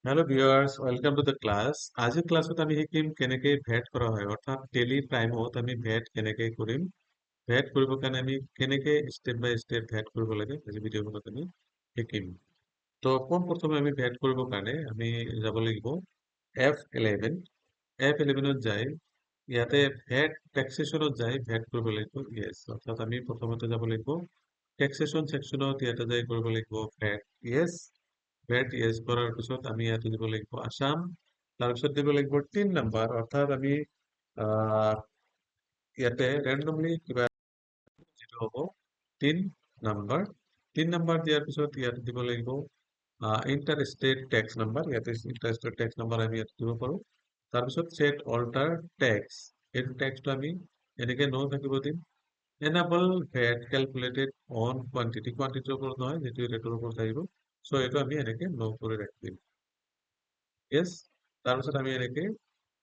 Hello' viewers, welcome to the class. আজিৰ ক্লাছত আমি শিকিম কেনেকে ভেট কৰা হয়, অৰ্থাৎ টেলি প্ৰাইমত আমি ভেট কেনেকে কৰিম। ভেট কৰিবৰ কাৰণে আমি কেনেকে ষ্টেপ বাই ষ্টেপ ভেট কৰিব লাগে আজি ভিডিঅ'খনত আমি শিকিম। তো প্ৰথমে আমি ভেট কৰিবৰ কাৰণে আমি যাব লাগিব F11। F11ত যাই ইয়াতে ভেট টেক্সেশ্যনত যাই ভেট কৰিব লাগিব। য়েছ, অৰ্থাৎ আমি প্ৰথমতে যাব লাগিব টেক্সেশ্যন ছেকশ্যনত, ইয়াতে যাই কৰিব লাগিব ভেট য়েছ। ভেট য়েছ কৰাৰ পিছত আমি ইয়াতে দিব লাগিব আসাম। তাৰপিছত দিব লাগিব 3 নম্বৰ, অৰ্থাৎ আমি আহ, ইয়াতে ৰেণ্ডমলি কিবা যিটো হ'ব 3 নম্বৰ। 3 নম্বৰ দিয়াৰ পিছত ইয়াতে দিব লাগিব ইণ্টাৰ ষ্টেট টেক্স নাম্বাৰ। ইয়াতে ইণ্টাৰ ষ্টেট টেক্স নাম্বাৰ আমি ইয়াতে দিব পাৰোঁ। তাৰপিছত ছেট অল্টাৰ টেক্স, এইটো টেক্সটো আমি এনেকে ন থাকিব দিম। Enable VAT calculated on quantity, কোৱান্টিটিৰ ওপৰত নহয়, যিটো ৰেটৰ ওপৰত আহিব। চ' এইটো আমি এনেকে ন কৰি ৰাখিম। য়েছ, তাৰপিছত আমি এনেকে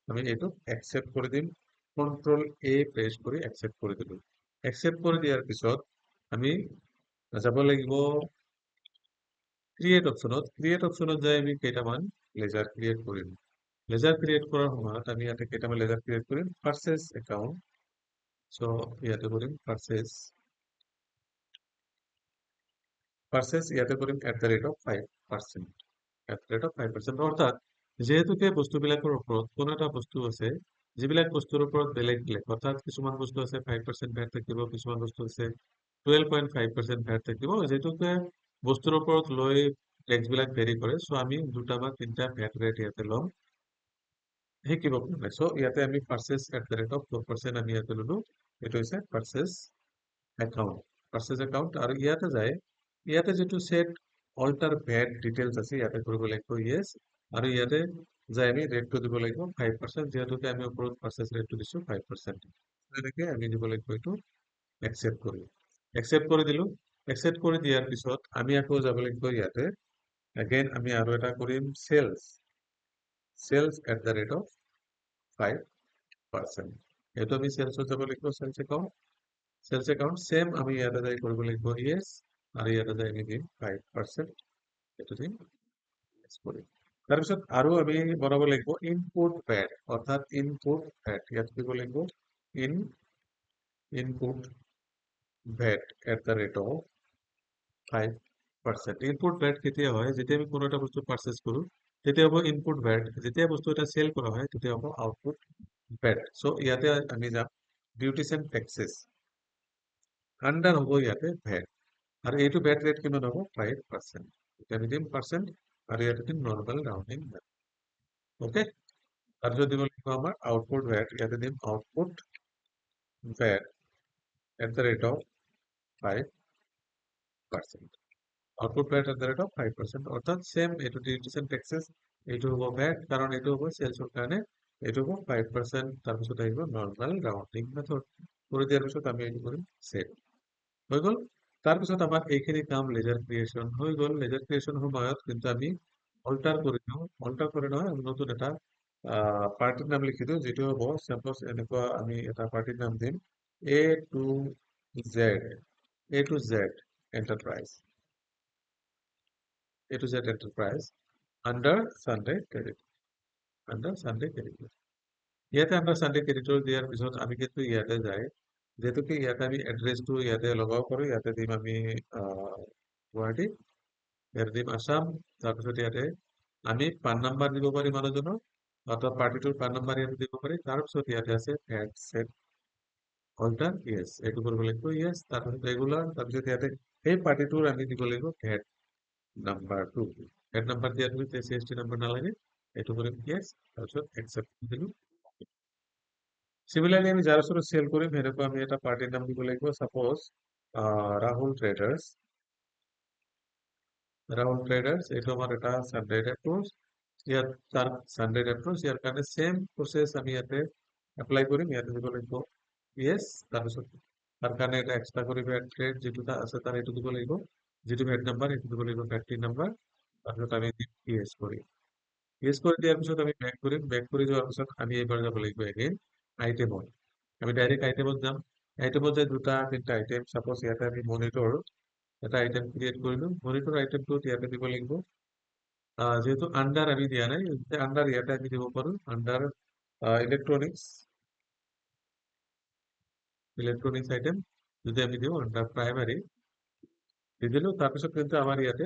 আমি এইটো একচেপ্ট কৰি দিম। কন্ট্ৰল এ প্ৰেছ কৰি একচেপ্ট কৰি দিলো। একচেপ্ট কৰি দিয়াৰ পিছত আমি যাব লাগিব ক্ৰিয়েট অপশ্যনত। ক্ৰিয়েট অপশ্যনত যাই আমি কেইটামান লেজাৰ ক্ৰিয়েট কৰিম। লেজাৰ ক্ৰিয়েট কৰাৰ সময়ত আমি ইয়াতে কেইটামান লেজাৰ ক্ৰিয়েট কৰিম। পাৰ্চেছ একাউণ্ট, চ' ইয়াতে কৰিম পাৰ্চেছ। ইয়াতে কৰিম @5%। @5%, অৰ্থাৎ যিহেতুকে বস্তুবিলাকৰ ওপৰত কোনো এটা বস্তু আছে, যিবিলাক বস্তুৰ ওপৰত বেলেগ বেলেগ, অৰ্থাৎ কিছুমান বস্তু আছে 5% ভেট থাকিব, কিছুমান বস্তু আছে 12.5% ভেট থাকিব, যিহেতুকে বস্তুৰ ওপৰত লৈ টেক্স বিলাক ভেৰি কৰে। চ' আমি 2টা বা 3টা ভেট ৰেট ইয়াতে ল'ম শিকিব কাৰণে। চ' ইয়াতে আমি পাৰ্চেছ @4% আমি ইয়াতে ললো। এইটো হৈছে পাৰ্চেছ একাউণ্ট। পাৰ্চেছ একাউণ্ট, আৰু ইয়াতে যায় ইয়াতে যিটো ছেট অল্টাৰ ভেট ডিটেইলছ আছে ইয়াতে কৰিব লাগিব য়েছ। আৰু ইয়াতে যাই আমি ৰেটটো দিব লাগিব 5%, যিহেতুকে আমি ওপৰত পাৰ্চেছ ৰেটটো দিছো 5%। এনেকে আমি দিব লাগিব এইটো একচেপ্ট কৰি। একচেপ্ট কৰি দিলো। একচেপ্ট কৰি দিয়াৰ পিছত আমি আকৌ যাব লাগিব ইয়াতে এগেইন আমি আৰু এটা কৰিম sales@5%। এইটো আমি চেলছত যাব লাগিব, চেলছ একাউণ্ট সেম আমি ইয়াতে যাই কৰিব লাগিব য়েছ। আৰু ইয়াতে যাই আমি দিম 5%, এইটো দিম yes কৰিম। তাৰপিছত আৰু আমি বনাব লাগিব ইনপুট ভেট, অৰ্থাৎ ইনপুট ভেট ইয়াত দিব লাগিব ইনপুট ভেট @5%। ইনপুট ভেট কেতিয়া হয়, যেতিয়া আমি কোনো এটা বস্তু পাৰ্চেছ কৰো তেতিয়া হ'ব ইনপুট ভেট, যেতিয়া বস্তু এটা চেল কৰা হয় তেতিয়া হ'ব আউটপুট ভেট। চ' ইয়াতে আমি যাম ডিউটিছ এণ্ড টেক্সেছ, আণ্ডাৰ হ'ব ইয়াতে ভেট, আৰু এইটো ভেট ৰেট কিমান হ'ব 5%। এতিয়া আমি দিম পাৰ্চেণ্ট, আৰু ইয়াতে দিম নৰ্মেল ৰাউণ্ডিং। ওকে, তাৰপিছত দিব লাগিব আমাৰ আউটপুট ভেট, ইয়াতে দিম আউটপুট ভেট @5%। আউটপুট ভেট @5%, অৰ্থাৎ সেম এইটো ডিউটিছ এণ্ড টেক্সেছ, এইটো হ'ব ভেট কাৰণ এইটো হ'ব চেলছৰ কাৰণে, এইটো হ'ব 5%। তাৰপিছত আহিব নৰ্মেল ৰাউণ্ডিং মেথড। কৰি দিয়াৰ পিছত আমি এইটো কৰিম ছেট, হৈ গ'ল। তাৰপিছত আমাৰ এইখিনি কাম লেজাৰ ক্ৰিয়েশ্যন হৈ গ'ল। লেজাৰ ক্ৰিয়েশ্যন সময়ত কিন্তু আমি অল্টাৰ কৰি দিওঁ, অল্টাৰ কৰি নহয়, আমি নতুন এটা পাৰ্টিৰ নাম লিখি দিওঁ, যিটো হ'ব চাপ'জ এনেকুৱা আমি এটা পাৰ্টিৰ নাম দিম A to Z enterprise, under sundry credit, ইয়াতে আণ্ডাৰ চানডে ক্ৰেডিটৰ দিয়াৰ পিছত আমি কিন্তু ইয়াতে যাই, যিহেতুকে ইয়াতে আমি এড্ৰেছটো ইয়াতে লগাব পাৰোঁ, ইয়াতে দিম আমি গুৱাহাটী, ইয়াতে দিম আসাম। তাৰপিছত ইয়াতে আমি পান নাম্বাৰ দিব পাৰি মানুহজনৰ, অৰ্থাৎ পাৰ্টিটোৰ পান নাম্বাৰ ইয়াতে দিব পাৰি। তাৰপিছত ইয়াতে আছে ভেট ছেট অল্টাৰ য়েছ, এইটো কৰিব লাগিব য়েছ। তাৰপিছত ৰেগুলাৰ, তাৰপিছত ইয়াতে সেই পাৰ্টিটোৰ আমি দিব লাগিব ভেট নাম্বাৰটো। ভেট নাম্বাৰ দিয়াৰ পিছত CST নাম্বাৰ নালাগে, এইটো কৰিম য়েছ। তাৰপিছত একচেপ্ট দিলোঁ। চিমিলাৰলি আমি যাৰ ওচৰত চেল কৰিম সেনেকুৱা আমি এটা পাৰ্টিৰ নাম দিব লাগিব, চাপ'জ ৰাহুল ট্ৰেডাৰ্ছ। এইটো আমাৰ এটা চানডে এপ্ৰ'চ, ইয়াত তাৰ চানডে এপ্ৰ'চ, ইয়াৰ কাৰণে সেম প্ৰচেছ আমি ইয়াতে এপ্লাই কৰিম। ইয়াতে দিব লাগিব য়েছ, তাৰপিছত তাৰ কাৰণে এটা এক্সট্ৰা কৰি ভেট ৰেট যিটো আছে তাৰ এইটো দিব লাগিব, যিটো ভেট নাম্বাৰ সেইটো দিব লাগিব ভেট নাম্বাৰ। তাৰপিছত আমি য়েছ কৰিম। য়েছ কৰি দিয়াৰ পিছত আমি বেক কৰিম। বেক কৰি যোৱাৰ পিছত আমি এইবাৰ যাব লাগিব এগেইন আইটেমত। আমি ডাইৰেক্ট আইটেমত যাম। আইটেমত যায় 2টা 3টা আইটেম, চাপ'জ ইয়াতে আমি মনিটৰ এটা আইটেম ক্ৰিয়েট কৰিলোঁ। মনিটৰ আইটেমটোত ইয়াতে দিব লাগিব যেহেতু আন্ডাৰ আমি দিয়া নাই, আন্ডাৰ ইয়াতে আমি দিব পাৰো, আন্ডাৰ ইলেকট্ৰনিক্স আইটেম যদি আমি দিওঁ আন্ডাৰ প্ৰাইমাৰী দি দিলো, তাৰপিছত কিন্তু আমাৰ ইয়াতে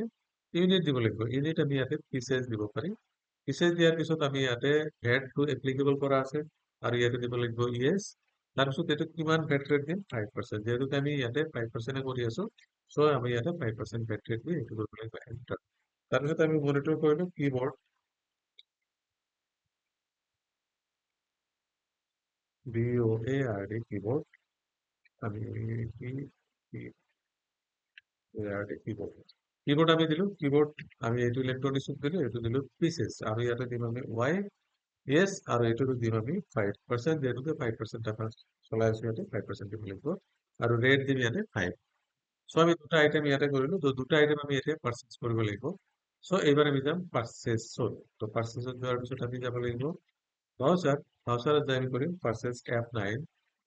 ইউনিট দিব লাগিব। ইউনিট আমি ইয়াতে পিচেছ দিব পাৰিম। পিচেছ দিয়াৰ পিছত আমি ইয়াতে ভেটটো এপ্লিকেবল কৰা আছে আৰু ইয়াতে দিব লাগিব ইয়েছ। তাৰপিছত এইটো কিমান ভেট ৰেট দিম? 5%। যিহেতু আমি ইয়াতে 5% কৰি আছো, চ' আমি ইয়াতে 5% ভেট ৰেট দি এইটো কৰিব লাগিব এণ্টাৰ। তাৰপিছত আমি মনিটৰ কৰিলো কিবৰ্ড, BOARD কিবৰ্ড, আমি কিবৰ্ড আমি দিলো, কিবৰ্ড আমি এইটো ইলেকট্ৰনিক্স দিলো, এইটো দিলো পিচেছ আৰু ইয়াতে দিম আমি ৱাই ইয়েছ আৰু এইটো দিম আমি 5%, যিহেতুকে 5% আমাৰ চলাই আছো ইয়াতে 5% দিব লাগিব আৰু ৰেট দিম ইয়াতে 5। চ' আমি দুটা আইটেম ইয়াতে কৰিলো, তো দুটা আইটেম আমি এতিয়া পাৰ্চেছ কৰিব লাগিব। চ' এইবাৰ আমি যাম পাৰ্চেছত। তো পাৰ্চেছত যোৱাৰ পিছত আমি যাব লাগিব ভাউচাৰ। ভাউচাৰত যাই আমি কৰিম পাৰ্চেছ F9।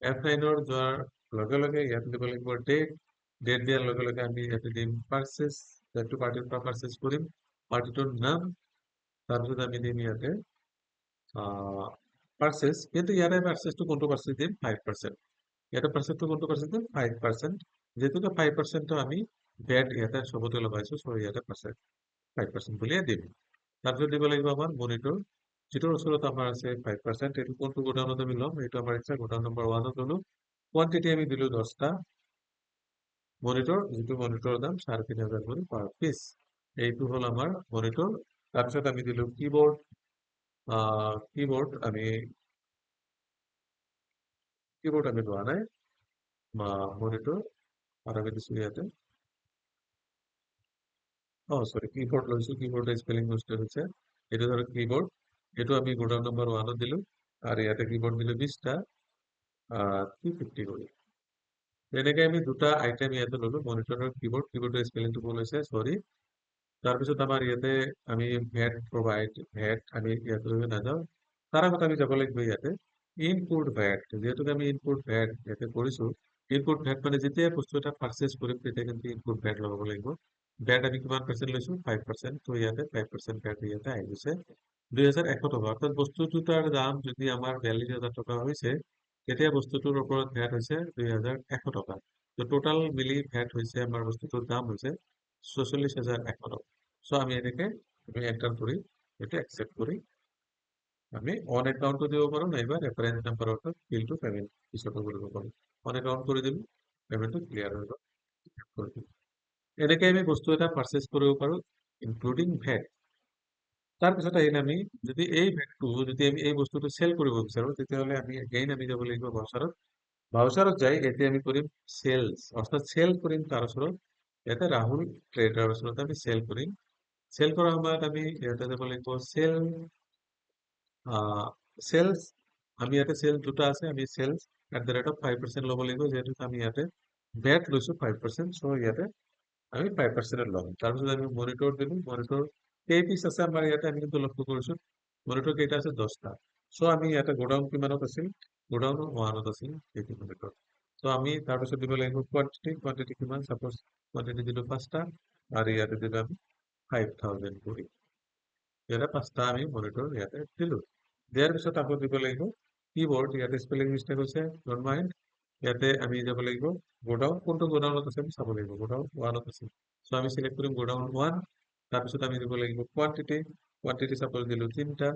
F9-ৰ যোৱাৰ লগে লগে ইয়াতে দিব লাগিব ডেট। ডেট দিয়াৰ লগে লগে আমি ইয়াতে দিম পাৰ্চেছ, যিটো পাৰ্টিৰ পৰা পাৰ্চেছ কৰিম, পাৰ্টিটোৰ নাম। তাৰপিছত আমি দিম ইয়াতে পাৰ্চেছ, কিন্তু ইয়াতে পাৰ্চেছটো কোনটো পাৰ্চেছ দিম? 5%। ইয়াতে পাৰ্চেছটো কোনটো পাৰ্চেছ দিম? 5%। যিহেতুকে 5%টো আমি ভেট ইয়াতে চবতে লগাইছো, চ' ইয়াতে 5% বুলিয়ে দিম। তাৰপিছত দিব লাগিব আমাৰ মনিটৰ, যিটোৰ ওচৰত আমাৰ আছে 5%। এইটো কোনটো গোডাউনত আমি ল'ম, এইটো আমাৰ ইচ্ছা, গোডাউন নম্বৰ 1ত ল'লো। কোৱান্টিটি আমি দিলো 10টা মনিটৰ, যিটো মনিটৰৰ দাম 3,500 কৰি পাৰ পিচ। এইটো হ'ল আমাৰ মনিটৰ। তাৰপিছত আমি দিলো কিবৰ্ড। কিবৰ্ড আমি লোৱা নাই, মনিটৰ আৰু আমি দিছো ইয়াতে, চৰি কিবৰ্ড লৈছো, কিবৰ্ডৰ স্পেলিং মিষ্টেক হৈছে। এইটো ধৰক কিবৰ্ড, এইটো আমি গোডাউন নম্বৰ 1ত দিলো আৰু ইয়াতে কিবৰ্ড দিলো 20টা, 350 কৰি। তেনেকে আমি দুটা আইটেম ইয়াতে ললো, মনিটৰ আৰু কিবৰ্ড। কিবৰ্ডৰ স্পেলিংটো ভুল হৈছে, চৰি। তাৰপিছত আমাৰ ইয়াতে আমি ভেট আমি ইয়াতে নাযাওঁ, তাৰ আগত আমি যাব লাগিব ইয়াতে ইনপুট ভেট। যিহেতুকে আমি ইনপুট ভেট ইয়াতে কৰিছো, ইনপুট ভেট মানে যেতিয়া বস্তু এটা পাৰ্চেছ কৰিম তেতিয়া কিন্তু ইনপুট ভেট লগাব লাগিব। ভেট আমি কিমান পাৰ্চেণ্ট লৈছো? 5%। তো ইয়াতে 5% ভেট ইয়াতে আহি গৈছে 2,100 টকা। অৰ্থাৎ বস্তু দুটাৰ দাম যদি আমাৰ 42,000 টকা হৈছে, তেতিয়া বস্তুটোৰ ওপৰত ভেট হৈছে 2,100 টকা। তো টোটাল মিলি ভেট হৈছে আমাৰ বস্তুটোৰ দাম হৈছে 44,100 টকা। চ' আমি এনেকে এণ্টাৰ কৰি এইটো একচেপ্ট কৰি আমি অন একাউণ্টটো দিব পাৰো, নাইবা ৰেফাৰেঞ্চ নাম্বাৰৰ বিলটো পেমেণ্ট পিছতো কৰিব পাৰো। অন একাউণ্ট কৰি দিলো, পেমেণ্টটো ক্লিয়াৰ হৈ গ'ল, কৰি দিলো। এনেকে আমি বস্তু এটা পাৰ্চেছ কৰিব পাৰো ইনক্লুডিং ভেট। তাৰপিছত আহিলে আমি যদি এই ভেটটো যদি আমি এই বস্তুটো চেল কৰিব বিচাৰো, তেতিয়াহ'লে আমি এগেইন আমি যাব লাগিব ভাউচাৰত। ভাউচাৰত যাই এতিয়া আমি কৰিম চেলছ, অৰ্থাৎ চেল কৰিম তাৰ ওচৰত। ইয়াতে ৰাহুল ট্ৰেডাৰৰ ওচৰত আমি চেল কৰিম। চেল কৰাৰ সময়ত আমি ইয়াতে যাব লাগিব চেলছ। আমি ইয়াতে চেল দুটা আছে, আমি চেলছ @5% ল'ব লাগিব, যিহেতু আমি ইয়াতে ভেট লৈছো 5%। চ' ইয়াতে আমি 5% ল'ম। তাৰপিছত আমি মনিটৰ দিলো, মনিটৰ কেই পিচ আছে আমাৰ ইয়াতে আমি কিন্তু লক্ষ্য কৰিছো, মনিটৰ কেইটা আছে? 10টা। চ' আমি ইয়াতে গোডাউন কিমানত আছিল? গোডাউন 1ত আছিল এইটো মনিটৰ। চ' আমি তাৰপিছত দিব লাগিব কোৱান্টিটি। কোৱান্টিটি কিমান? চাপ'জ কোৱান্টিটি দিলো 5টা আৰু ইয়াতে দিলো আমি 5,000 কৰি। ইয়াতে 5টা আমি মনিটৰ ইয়াতে দিলো। দিয়াৰ পিছত আকৌ দিব লাগিব কিবৰ্ড। ইয়াতে স্পেলিং মিষ্টেক হৈছে, ডন্ট মাইণ্ড। ইয়াতে আমি যাব লাগিব গোডাউন, কোনটো গোডাউনত আছে আমি চাব লাগিব, গোডাউন 1ত আছে। চ' আমি চিলেক্ট কৰিম গোডাউন 1। তাৰপিছত আমি দিব লাগিব কোৱান্টিটি। কোৱান্টিটি চাপ'জ দিলো 3টা,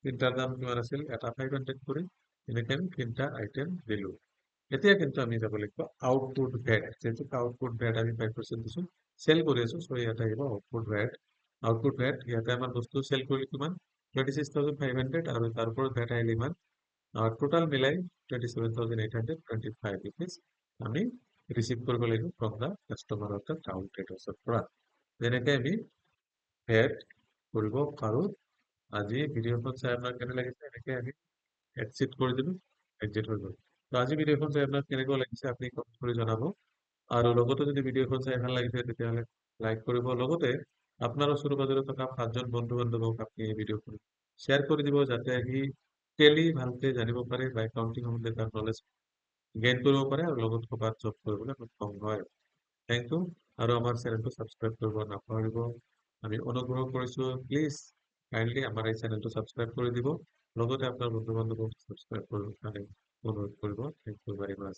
3টাৰ দাম কিমান আছিল? এটা 500 কৰি। এনেকে আমি 3টা আইটেম দিলো। এতিয়া কিন্তু আমি যাব লাগিব আউটপুট ভেট। যেহেতু আউটপুট ভেট আমি 5% দিছো, চেল কৰি আছো, চ' ইয়াতে আহিব আউটপুট ভেট। আউটপুট ভেট ইয়াতে আমাৰ বস্তু চেল কৰিলে কিমান? 26,500 আৰু তাৰ ওপৰত ভেট আহিলে ইমান, টোটাল মিলাই 27,825 ৰুপিজ আমি ৰিচিভ কৰিব লাগিব ফ্ৰম দা কাষ্টমাৰ, অৰ্থাৎ টাউন ট্ৰেডাৰ্ছৰ পৰা। যেনেকে আমি ভেট কৰিব পাৰো। আজি ভিডিঅ'খন চাই আপোনাৰ কেনে লাগিছে? এনেকে আমি এক্সিট কৰি দিলো, এক্সিট হৈ গ'ল। তো আজি ভিডিঅ'খন চাই আপোনাৰ কেনেকুৱা লাগিছে আপুনি কমেণ্ট কৰি জনাব। আৰু লগতে যদি ভিডিঅ'খন চাই ভাল লাগিছে তেতিয়াহ'লে লাইক কৰিব। লগতে আপোনাৰ ওচৰে পাজৰে থকা 5জন বন্ধু বান্ধৱক আপুনি এই ভিডিঅ'খন শ্বেয়াৰ কৰি দিব, যাতে সি টেলি ভালকে জানিব পাৰে বা একাউণ্টিং সম্বন্ধে তাৰ নলেজ গেইন কৰিব পাৰে আৰু লগত ক'ৰবাত জব কৰিবলৈ সক্ষম হয়। Thank you. আৰু আমাৰ চেনেলটো ছাবস্ক্ৰাইব কৰিব নাপাহৰিব। আমি অনুগ্ৰহ কৰিছো প্লিজ কাইণ্ডলি আমাৰ এই চেনেলটো ছাবস্ক্ৰাইব কৰি দিব লগতে আপোনাৰ বন্ধু বান্ধৱক ছাবস্ক্ৰাইব কৰিব কাৰণে অনুৰোধ কৰিব। Thank you very much.